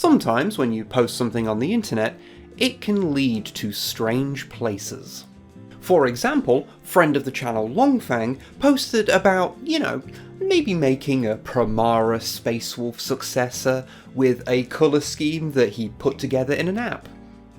sometimes when you post something on the internet, it can lead to strange places. For example, friend of the channel Longfang posted about, maybe making a Primara Space Wolf successor with a colour scheme that he put together in an app.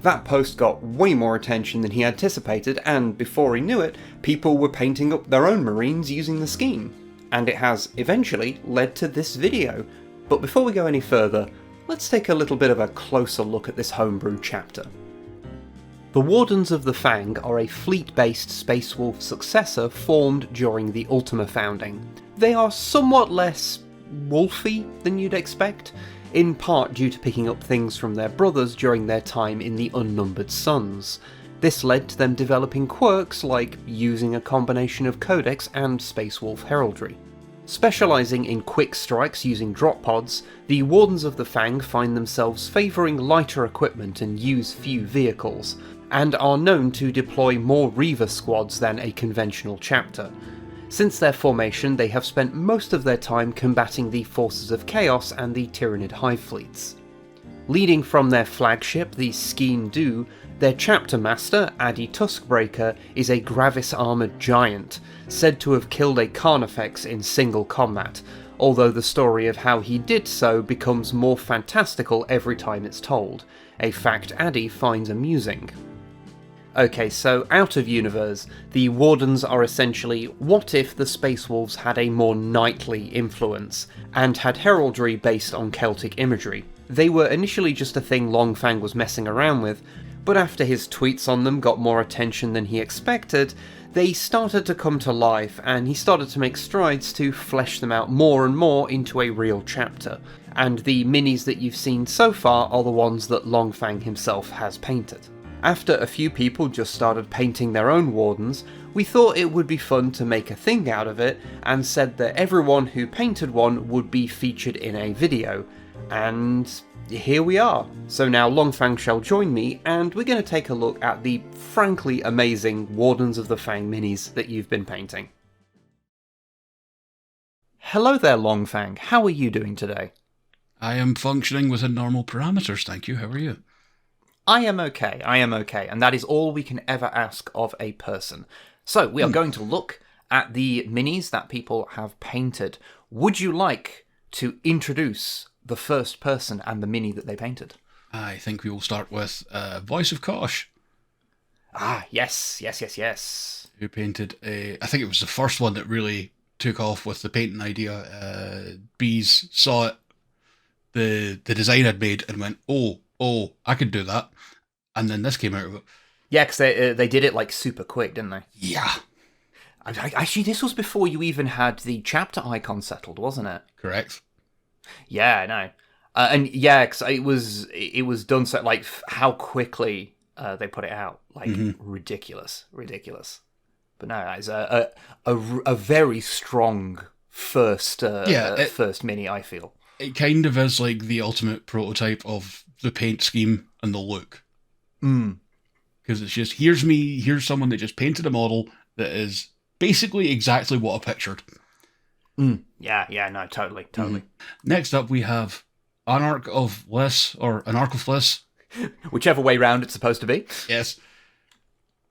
That post got way more attention than he anticipated, and before he knew it, people were painting up their own marines using the scheme. And it has eventually led to this video. But before we go any further, let's take a little bit of a closer look at this homebrew chapter. The Wardens of the Fang are a fleet-based Space Wolf successor formed during the Ultima founding. They are somewhat less wolfy than you'd expect, in part due to picking up things from their brothers during their time in the Unnumbered Suns. This led to them developing quirks like using a combination of Codex and Space Wolf heraldry. Specialising in quick strikes using drop pods, the Wardens of the Fang find themselves favouring lighter equipment and use few vehicles, and are known to deploy more Reaver squads than a conventional chapter. Since their formation, they have spent most of their time combating the forces of Chaos and the Tyranid Hive fleets. Leading from their flagship, the Skeen Du, their chapter master, Addy Tuskbreaker, is a Gravis-armoured giant, said to have killed a Carnifex in single combat, although the story of how he did so becomes more fantastical every time it's told, a fact Addy finds amusing. Okay, so out of universe, the Wardens are essentially what if the Space Wolves had a more knightly influence, and had heraldry based on Celtic imagery. They were initially just a thing Longfang was messing around with, but after his tweets on them got more attention than he expected, they started to come to life, and he started to make strides to flesh them out more and more into a real chapter. And the minis that you've seen so far are the ones that Longfang himself has painted. After a few people just started painting their own Wardens, we thought it would be fun to make a thing out of it, and said that everyone who painted one would be featured in a video. And here we are. So now Longfang shall join me, and we're going to take a look at the frankly amazing Wardens of the Fang minis that you've been painting. Hello there, Longfang. How are you doing today? I am functioning within normal parameters, thank you. How are you? I am okay, and that is all we can ever ask of a person. So, we are going to look at the minis that people have painted. Would you like to introduce the first person and the mini that they painted? I think we will start with Voice of Kosh. Ah, yes. Who painted I think it was the first one that really took off with the painting idea. Bees saw it, the design I'd made, and went, oh, I could do that. And then this came out of it. Yeah, because they did it like super quick, didn't they? Yeah. Actually, this was before you even had the chapter icon settled, wasn't it? Correct. Yeah, I know. And yeah, because it was done so, like, how quickly they put it out. Like, ridiculous. But no, it's a very strong first mini, I feel. It kind of is like the ultimate prototype of the paint scheme and the look. Because it's just, here's someone that just painted a model that is basically exactly what I pictured. Yeah, no, totally. Next up, we have Anarch of Bliss, or Anarch of Bliss. Whichever way round it's supposed to be. Yes.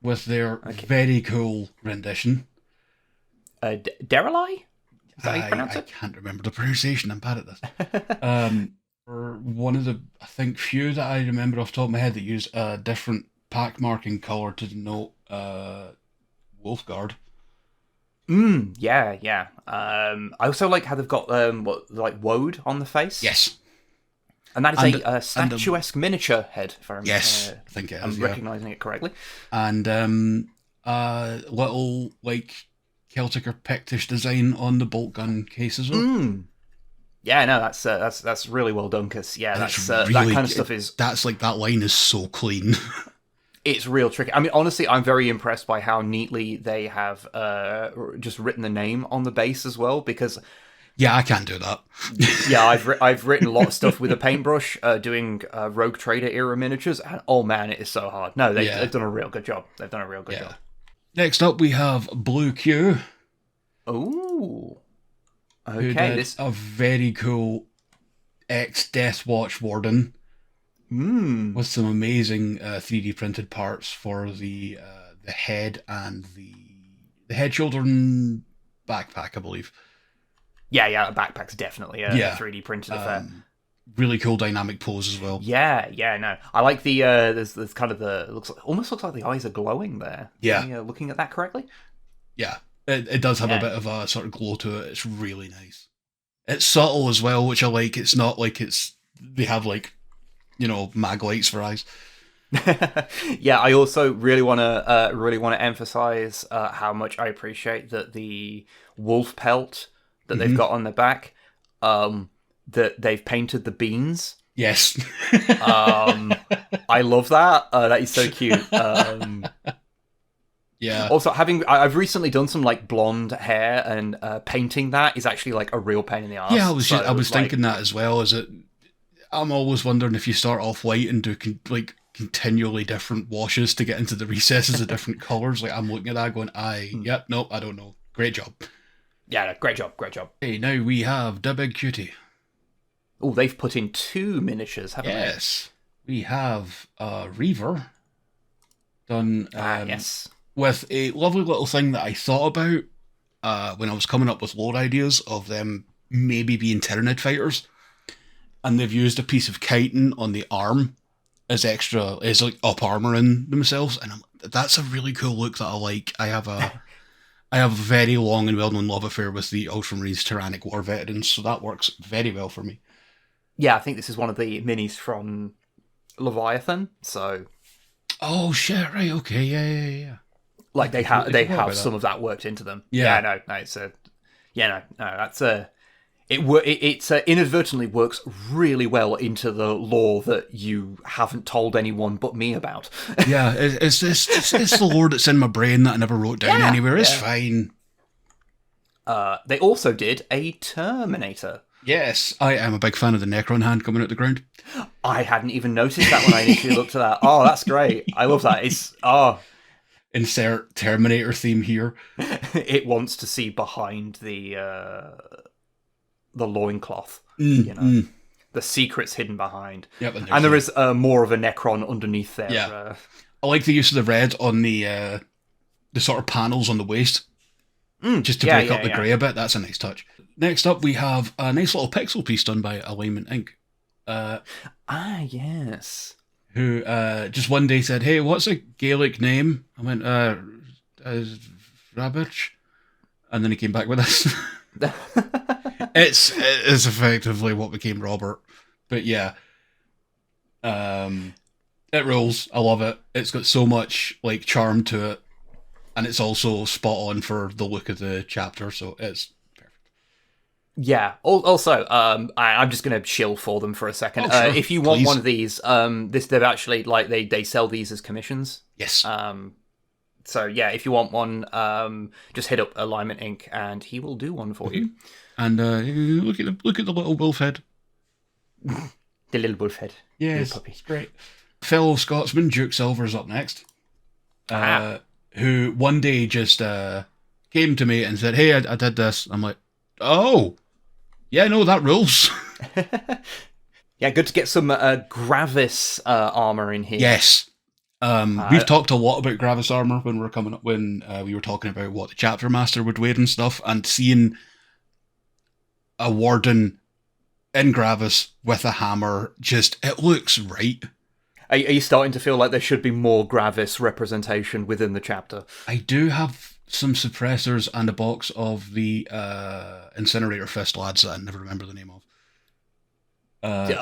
With their very cool rendition. Derelai? Is that how you pronounce it? I can't remember the pronunciation, I'm bad at this. One of the, I think, few that I remember off the top of my head that used a different pack marking colour to denote Wolfguard. Yeah. I also like how they've got woad on the face. Yes. And that is a statuesque miniature head, if I think it is. I'm recognising it correctly. And little Celtic or Pictish design on the bolt gun case as well. Yeah, no, that's really well done, because that kind of stuff is... That's that line is so clean. It's real tricky. I mean, honestly, I'm very impressed by how neatly they have just written the name on the base as well, because... Yeah, I can't do that. Yeah, I've written a lot of stuff with a paintbrush, doing Rogue Trader era miniatures, and oh man, it is so hard. No, they've done a real good job. They've done a real good job. Next up, we have Blue Q. Ooh. Okay, Who did a very cool ex-Death Watch Warden with some amazing 3D printed parts for the head and the head, shoulder, and backpack, I believe. Yeah, a backpack's definitely a 3D printed affair. Really cool dynamic pose as well. Yeah, no. I like the there's kind of almost looks like the eyes are glowing there. Yeah. Am I, looking at that correctly? Yeah. It does have a bit of a sort of glow to it. It's really nice. It's subtle as well, which I like. It's not like they have like, mag lights for eyes. Yeah, I also really want to emphasize how much I appreciate that the wolf pelt that they've got on the back, that they've painted the beans. Yes. I love that. That is so cute. Yeah. Also, I've recently done some like blonde hair, and painting that is actually like a real pain in the ass. Yeah, I was thinking that as well. I'm always wondering if you start off white and do continually different washes to get into the recesses of different colours. Like, I'm looking at that going, yep, nope, I don't know. Great job. Yeah, no, great job. Hey, now we have the big cutie. Oh, they've put in 2 miniatures, haven't they? Yes. We have Reaver done yes. with a lovely little thing that I thought about when I was coming up with lore ideas of them maybe being Tyranid fighters. And they've used a piece of chitin on the arm as like up armoring themselves. And that's a really cool look that I like. I have a very long and well-known love affair with the Ultramarines Tyrannic War Veterans, so that works very well for me. Yeah, I think this is one of the minis from Leviathan, so... Oh, shit, right, okay, yeah. Like, they have some of that worked into them. Yeah. No, it's a... Yeah, no, that's a... It inadvertently works really well into the lore that you haven't told anyone but me about. Yeah, it's the lore that's in my brain that I never wrote down anywhere. It's fine. They also did a Terminator. Yes, I am a big fan of the Necron hand coming out the ground. I hadn't even noticed that when I initially looked at that. Oh, that's great. I love that. Insert Terminator theme here. It wants to see behind the loincloth. The secrets hidden behind. Yep, and there is more of a Necron underneath there. Yeah. I like the use of the red on the sort of panels on the waist. Just to break up the grey a bit. That's a nice touch. Next up, we have a nice little pixel piece done by Alignment Inc. Yes. Who just one day said, "Hey, what's a Gaelic name?" I went, Rabbich. And then he came back with this. It's effectively what became Robert. But yeah. It rules. I love it. It's got so much like charm to it. And it's also spot on for the look of the chapter, so it's perfect. Yeah. Also, I'm just going to chill for them for a second. Oh, sure. If you want one of these, they've actually like they sell these as commissions. Yes. So yeah, if you want one, just hit up Alignment Inc. and he will do one for you. And look at the little wolf head. The little wolf head. Yes, puppy. It's great. Fellow Scotsman Duke Silver's up next. Who one day just came to me and said, "Hey, I did this." I'm like, "Oh, yeah, no, that rules." Yeah, good to get some Gravis armor in here. Yes. We've talked a lot about Gravis armor when we were talking about what the chapter master would wear and stuff, and seeing a Warden in Gravis with a hammer, it looks right. Are you starting to feel like there should be more Gravis representation within the chapter? I do have some suppressors and a box of the Incinerator Fist lads that I never remember the name of. Yes.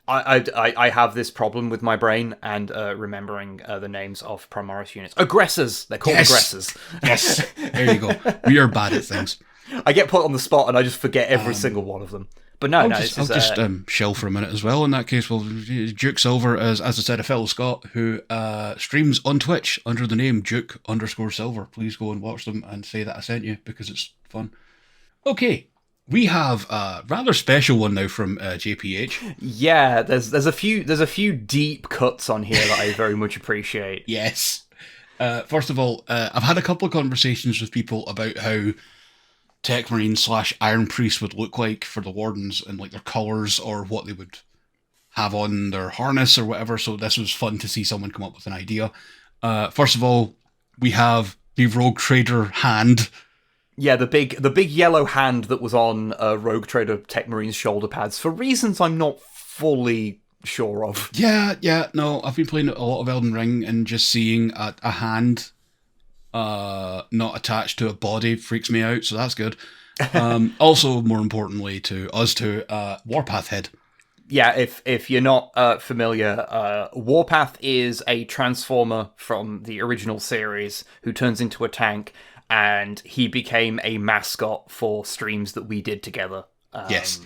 I have this problem with my brain and remembering the names of Primaris units. Aggressors! They're called aggressors. Yes, there you go. We are bad at things. I get put on the spot and I just forget every single one of them. But I'll just shell for a minute as well. In that case, well, Duke Silver is, as I said, a fellow Scot who streams on Twitch under the name Duke_Silver. Please go and watch them and say that I sent you because it's fun. Okay, we have a rather special one now from JPH. Yeah, there's a few deep cuts on here that I very much appreciate. Yes. First of all, I've had a couple of conversations with people about how Tech Marine / Iron Priest would look like for the Wardens and like their colours or what they would have on their harness or whatever. So this was fun to see someone come up with an idea. First of all, we have the Rogue Trader hand. Yeah, the big yellow hand that was on Rogue Trader Tech Marine's shoulder pads for reasons I'm not fully sure of. No, I've been playing a lot of Elden Ring, and just seeing a hand not attached to a body freaks me out, so that's good. Also, more importantly to us two, Warpath head. Yeah, if you're not familiar, Warpath is a transformer from the original series who turns into a tank, and he became a mascot for streams that we did together. Yes.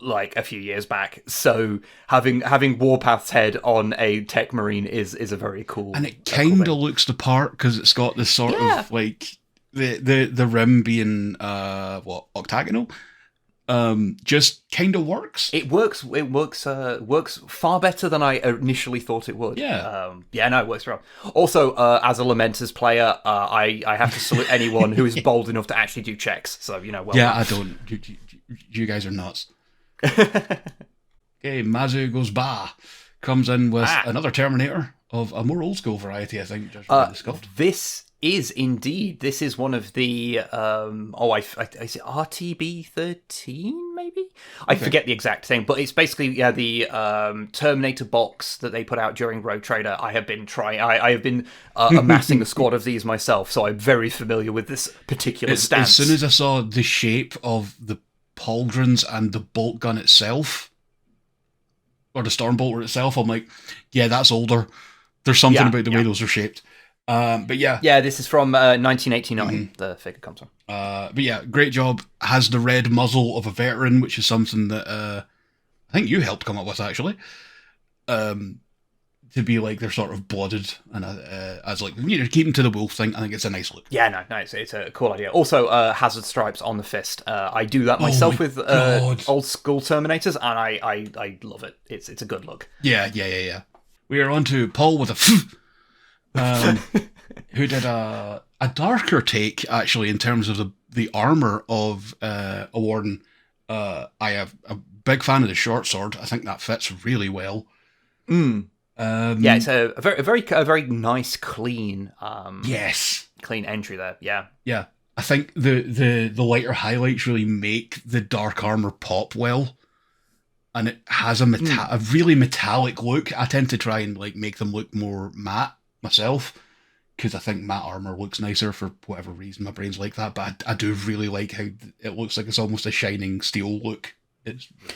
Like a few years back. So having Warpath's head on a Tech Marine is a very cool. And it kind of looks the part because it's got this sort of like the rim being octagonal. Just kind of works. It works far better than I initially thought it would. Yeah. It works well. Also, as a Lamenters player, I have to salute anyone who is bold enough to actually do checks. So I don't. You guys are nuts. Okay, Mazu goes bah. Comes in with another Terminator of a more old school variety, I think. Just discussed. This is indeed. This is one of the is it RTB 13 maybe? I forget the exact thing, but it's basically the Terminator box that they put out during Rogue Trader. I have been amassing a squad of these myself, so I'm very familiar with this particular stance. As soon as I saw the shape of the pauldrons and the bolt gun itself, or the storm bolter itself, I'm like, yeah, that's older. There's something about the way those are shaped. But yeah, this is from 1989. The figure comes from. But yeah, great job. Has the red muzzle of a veteran, which is something that I think you helped come up with actually. To be like they're sort of blooded and as like keep them to the wolf thing. I think it's a nice look. Yeah, no, it's a cool idea. Also, hazard stripes on the fist. I do that myself with old school Terminators, and I love it. It's a good look. Yeah. We are on to Paul with a who did a darker take actually in terms of the armor of a Warden. I am a big fan of the short sword. I think that fits really well. It's a very nice, clean. Clean entry there. Yeah. I think the lighter highlights really make the dark armor pop well, and it has a really metallic look. I tend to try and like make them look more matte myself, because I think matte armor looks nicer for whatever reason. My brain's like that, but I do really like how it looks like it's almost a shining steel look.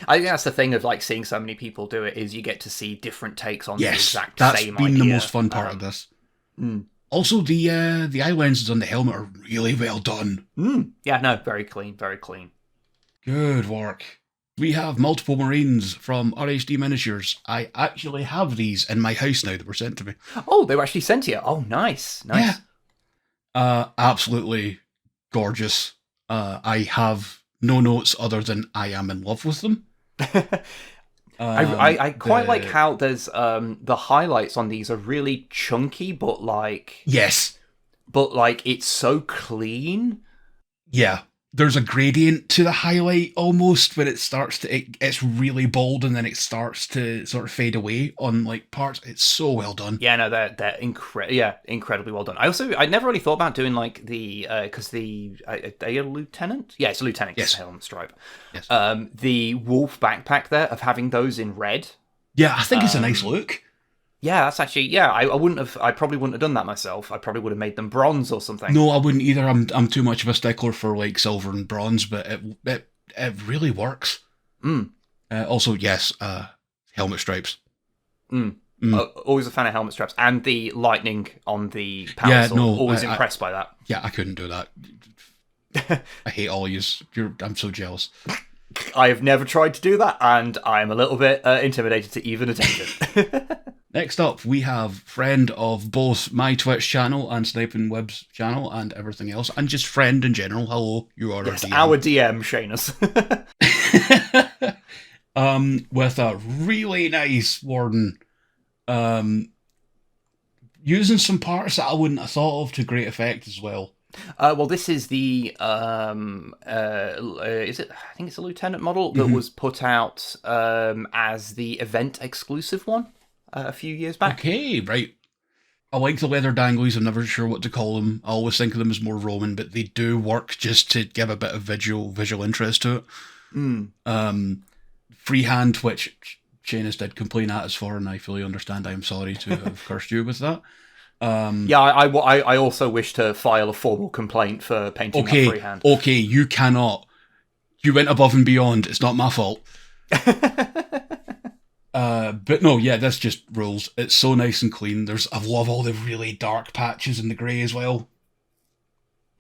I think that's the thing of like seeing so many people do it, is you get to see different takes on the exact same idea. That's been the most fun part of this. Also, the eye lenses on the helmet are really well done. Yeah, no, very clean, very clean. Good work. We have multiple Marines from RHD Miniatures. I actually have these in my house now that were sent to me. Oh, they were actually sent to you. Oh, nice. Yeah. Absolutely gorgeous. I have no notes other than I am in love with them. I quite like how there's the highlights on these are really chunky, but like it's so clean. Yeah, there's a gradient to the highlight almost, where it starts to it's really bold and then it starts to sort of fade away on like parts. It's so well done. Yeah, no, they're incredibly well done. I never really thought about doing like the because are you a lieutenant? Yeah, it's a lieutenant. Yes, helmet stripe. Yes. The wolf backpack there of having those in red. Yeah, I think it's a nice look. Yeah, that's actually I probably wouldn't have done that myself. I probably would have made them bronze or something. No, I wouldn't either. I'm too much of a stickler for like silver and bronze, but it really works. Also, yes, helmet stripes. Always a fan of helmet straps and the lightning on the power sword. Always impressed by that. Yeah, I couldn't do that. I hate all yous. I'm so jealous. I have never tried to do that, and I'm a little bit intimidated to even attempt it. Next up, we have friend of both my Twitch channel and Snipe and Web's channel and everything else, and just friend in general. Hello, you are our DM, Shanus. With a really nice Warden. Using some parts that I wouldn't have thought of to great effect as well. Well, this is the is it? I think it's a lieutenant model that was put out as the event exclusive one a few years back. Okay, right. I like the leather danglies. I'm never sure what to call them. I always think of them as more Roman, but they do work just to give a bit of visual interest to it. Freehand, which Janus did complain at us for, and I fully understand. I am sorry to have cursed you with that. I also wish to file a formal complaint for painting that freehand. Okay, you cannot. You went above and beyond. It's not my fault. But no, yeah, this just rules. It's so nice and clean. I love all the really dark patches in the grey as well.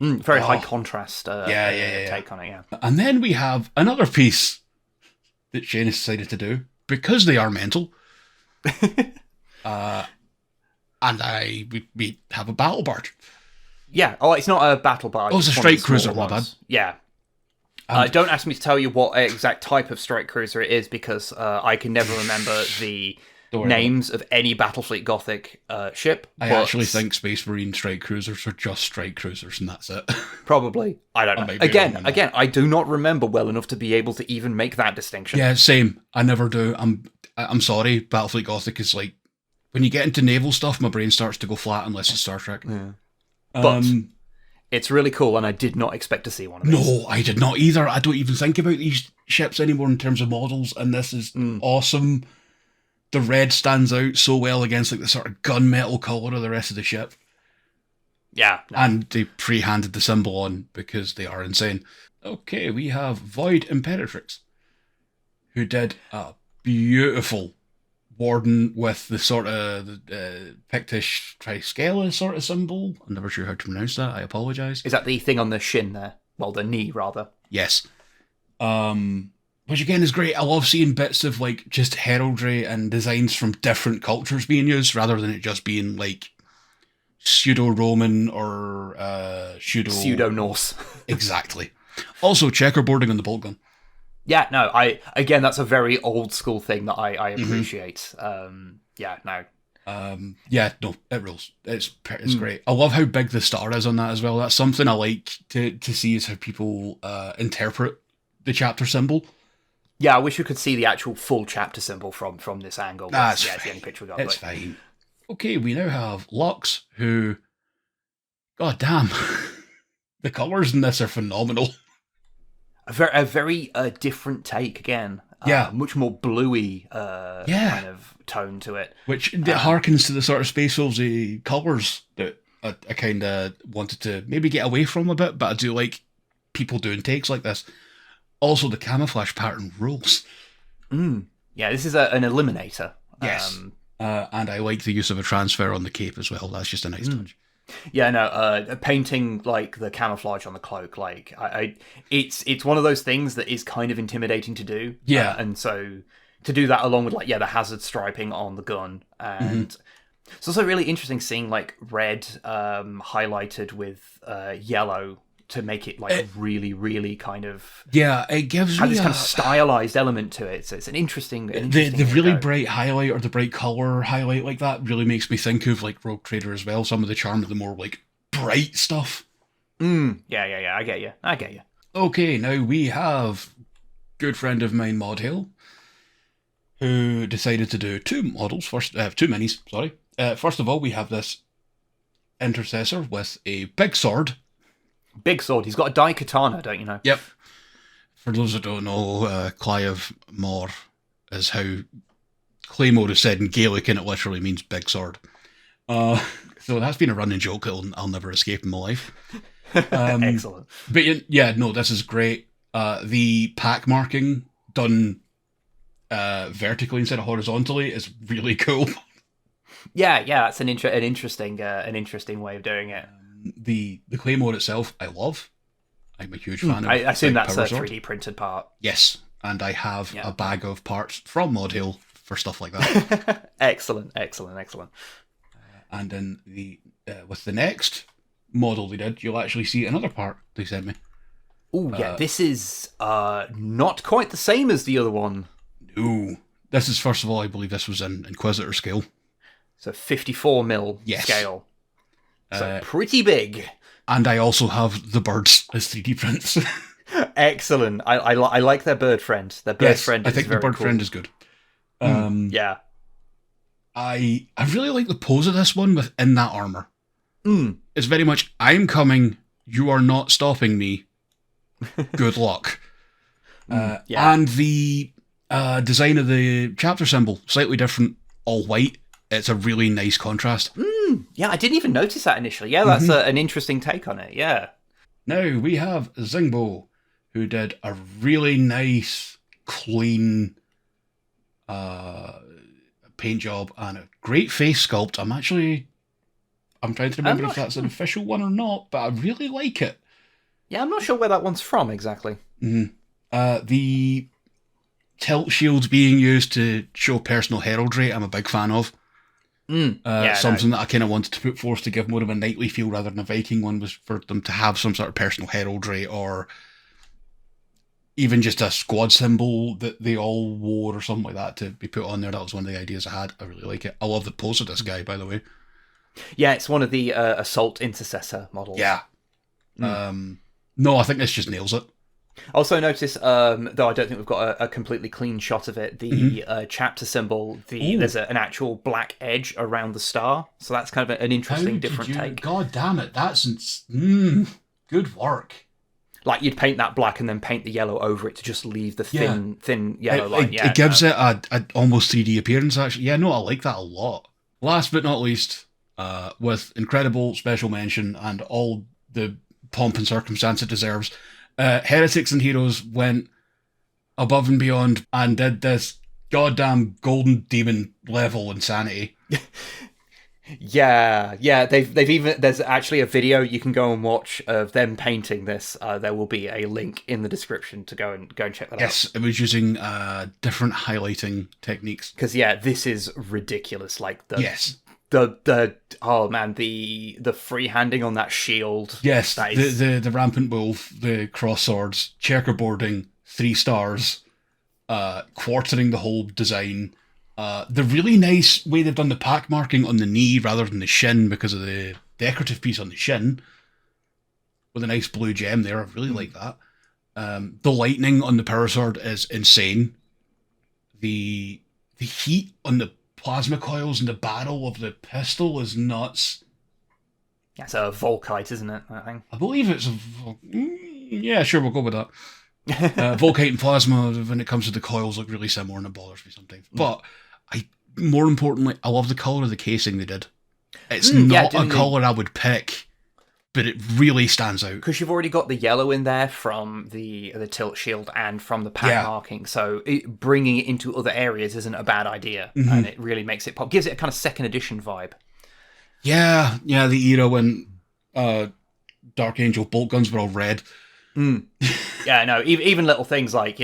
Very high contrast take on it, yeah. And then we have another piece that Janus decided to do, because they are mental. And we have a battle barge. Yeah. Oh, it's not a battle barge. Oh, it's a strike cruiser, my bad. Yeah. Don't ask me to tell you what exact type of strike cruiser it is, because I can never remember the names of any Battlefleet Gothic ship. I actually think Space Marine strike cruisers are just strike cruisers, and that's it. Probably. I don't know. Again, I do not remember well enough to be able to even make that distinction. Yeah, same. I never do. I'm sorry. Battlefleet Gothic is like, when you get into naval stuff, my brain starts to go flat unless it's Star Trek. Yeah. But it's really cool, and I did not expect to see one of these. No, I did not either. I don't even think about these ships anymore in terms of models, and this is awesome. The red stands out so well against like the sort of gunmetal colour of the rest of the ship. Yeah. No. And they pre-handed the symbol on because they are insane. Okay, we have Void Imperatrix, who did a beautiful Warden with the sort of Pictish Triskela sort of symbol. I'm never sure how to pronounce that. I apologise. Is that the thing on the shin there? Well, the knee, rather. Yes. Which again is great. I love seeing bits of like just heraldry and designs from different cultures being used, rather than it just being like pseudo-Roman or pseudo-Norse. Exactly. Also, checkerboarding on the bolt gun. Yeah, no, that's a very old school thing that I appreciate. Yeah, no, it rules. It's great. I love how big the star is on that as well. That's something I like to see, is how people interpret the chapter symbol. Yeah, I wish we could see the actual full chapter symbol from this angle. That's it's the only picture we got. It's fine. Okay, we now have Lux, who, god damn, the colours in this are phenomenal. A very different take again. Much more bluey kind of tone to it. Which harkens to the sort of Space Wolves-y colours that I kind of wanted to maybe get away from a bit, but I do like people doing takes like this. Also, the camouflage pattern rules. Yeah, this is an eliminator. Yes. And I like the use of a transfer on the cape as well. That's just a nice touch. Yeah, no, painting like the camouflage on the cloak, like it's one of those things that is kind of intimidating to do. Yeah, and so to do that along with like the hazard striping on the gun, and it's also really interesting seeing like red highlighted with yellow to make it like really, really kind of it gives this kind of stylized element to it. So it's an interesting the really bright highlight or the bright color highlight like that really makes me think of like Rogue Trader as well. Some of the charm of the more like bright stuff. Yeah. I get you. Okay, now we have good friend of mine, Mod Hill, who decided to do two minis. Sorry. First of all, we have this intercessor with a big sword. Big sword. He's got a dai katana, don't you know? Yep. For those that don't know, Clive Mor is how Claymore is said in Gaelic, and it literally means big sword. So that's been a running joke that I'll never escape in my life. Excellent. But yeah, no, this is great. The pack marking done vertically instead of horizontally is really cool. Yeah, that's an interesting way of doing it. The Claymore itself, I love. I'm a huge fan of. I assume that's a sword. 3D printed part. Yes, and I have a bag of parts from Mod Hill for stuff like that. Excellent. And then with the next model they did, you'll actually see another part they sent me. Oh yeah, this is not quite the same as the other one. No, this is, first of all, I believe this was in Inquisitor scale. So 54mm scale. So pretty big. And I also have the birds as 3D prints. Excellent. I like their bird friend. Their bird friend is I think very the bird cool. friend is good. Yeah. I really like the pose of this one within that armor. It's very much, I'm coming, you are not stopping me. Good luck. And the design of the chapter symbol, slightly different, all white. It's a really nice contrast. Yeah, I didn't even notice that initially. Yeah, that's an interesting take on it, yeah. Now we have Zingbo, who did a really nice, clean paint job and a great face sculpt. I'm trying to remember if that's an official one or not, but I really like it. Yeah, I'm not sure where that one's from exactly. The tilt shields being used to show personal heraldry, I'm a big fan of. Something that I kind of wanted to put forth to give more of a knightly feel rather than a Viking one was for them to have some sort of personal heraldry or even just a squad symbol that they all wore or something like that to be put on there. That was one of the ideas I had. I really like it. I love the pose of this guy, by the way. Yeah, it's one of the Assault Intercessor models. Yeah. No, I think this just nails it. Also notice, though I don't think we've got a completely clean shot of it, the chapter symbol, there's an actual black edge around the star, so that's kind of an interesting, different take. God damn it, that's good work. Like you'd paint that black and then paint the yellow over it to just leave the thin yellow line. It gives it a almost 3D appearance, actually. Yeah, no, I like that a lot. Last but not least, with incredible special mention and all the pomp and circumstance it deserves, Heretics and Heroes went above and beyond and did this goddamn golden demon level insanity. Yeah, they've even, there's actually a video you can go and watch of them painting this. There will be a link in the description to go and check that out. Yes, it was using different highlighting techniques. Because this is ridiculous. Like the oh man, the freehanding on that shield. Yes, that is... the rampant wolf, the cross swords, checkerboarding, 3 stars, quartering the whole design. The really nice way they've done the pack marking on the knee rather than the shin because of the decorative piece on the shin with a nice blue gem there. I really like that. The lightning on the power sword is insane. The heat on the plasma coils and the barrel of the pistol is nuts. That's a Volkite, isn't it? That thing. I believe it's yeah, sure, we'll go with that. Volkite and plasma, when it comes to the coils, look really similar and it bothers me sometimes. But more importantly, I love the colour of the casing they did. It's not a colour I would pick, but it really stands out. Because you've already got the yellow in there from the tilt shield and from the pack marking, so bringing it into other areas isn't a bad idea, and it really makes it pop. Gives it a kind of second edition vibe. Yeah, the era when Dark Angel bolt guns were all red. Yeah, no, even little things like,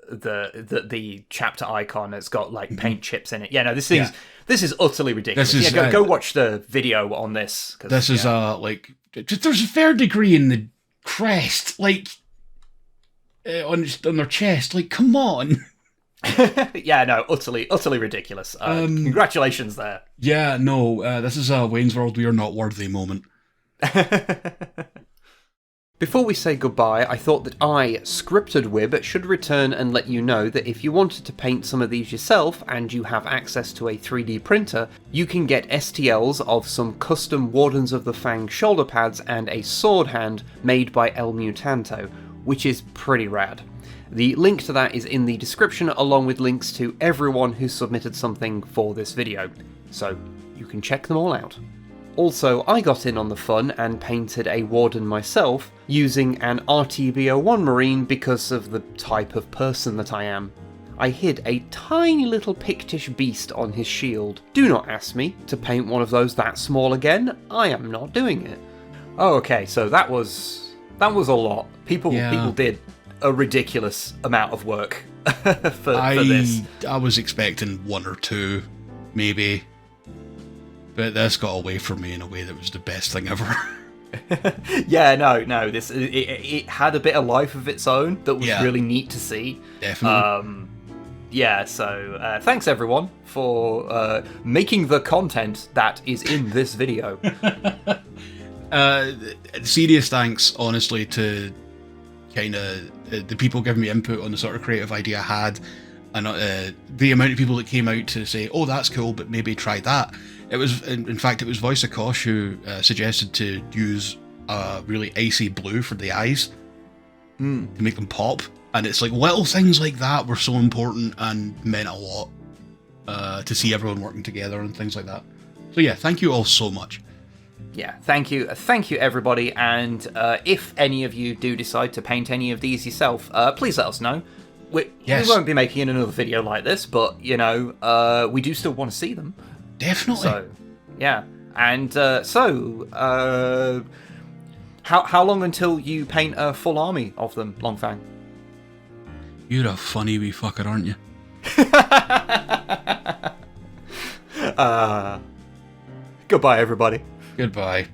the chapter icon has got like paint chips in it. Yeah, no, this is utterly ridiculous. Go watch the video on this. This is like there's a fair degree in the crest, like on their chest. Like, come on. Yeah, no, utterly ridiculous. Congratulations there. Yeah, no, this is a Wayne's World we are not worthy moment. Before we say goodbye, I thought that Scripted Wib, should return and let you know that if you wanted to paint some of these yourself and you have access to a 3D printer, you can get STLs of some custom Wardens of the Fang shoulder pads and a sword hand made by El Mutanto, which is pretty rad. The link to that is in the description, along with links to everyone who submitted something for this video, so you can check them all out. Also, I got in on the fun and painted a Warden myself, using an RTB01 Marine because of the type of person that I am. I hid a tiny little Pictish beast on his shield. Do not ask me to paint one of those that small again, I am not doing it. Oh, okay, so that was a lot. People did a ridiculous amount of work for this. I was expecting 1 or 2, maybe. But this got away from me in a way that was the best thing ever. Yeah, no, this it had a bit of life of its own that was really neat to see. Definitely. So thanks everyone for making the content that is in this video. Serious thanks, honestly, to kind of the people giving me input on the sort of creative idea I had, and the amount of people that came out to say, "Oh, that's cool, but maybe try that." It was, in fact, it was Voice of Kosh who suggested to use a really icy blue for the eyes to make them pop, and it's like little things like that were so important and meant a lot to see everyone working together and things like that. So yeah, thank you all so much. Yeah, thank you everybody, and if any of you do decide to paint any of these yourself, please let us know. We won't be making another video like this, but, you know, we do still want to see them. Definitely. So, yeah, and how long until you paint a full army of them, Longfang? You're a funny wee fucker, aren't you? Goodbye, everybody. Goodbye.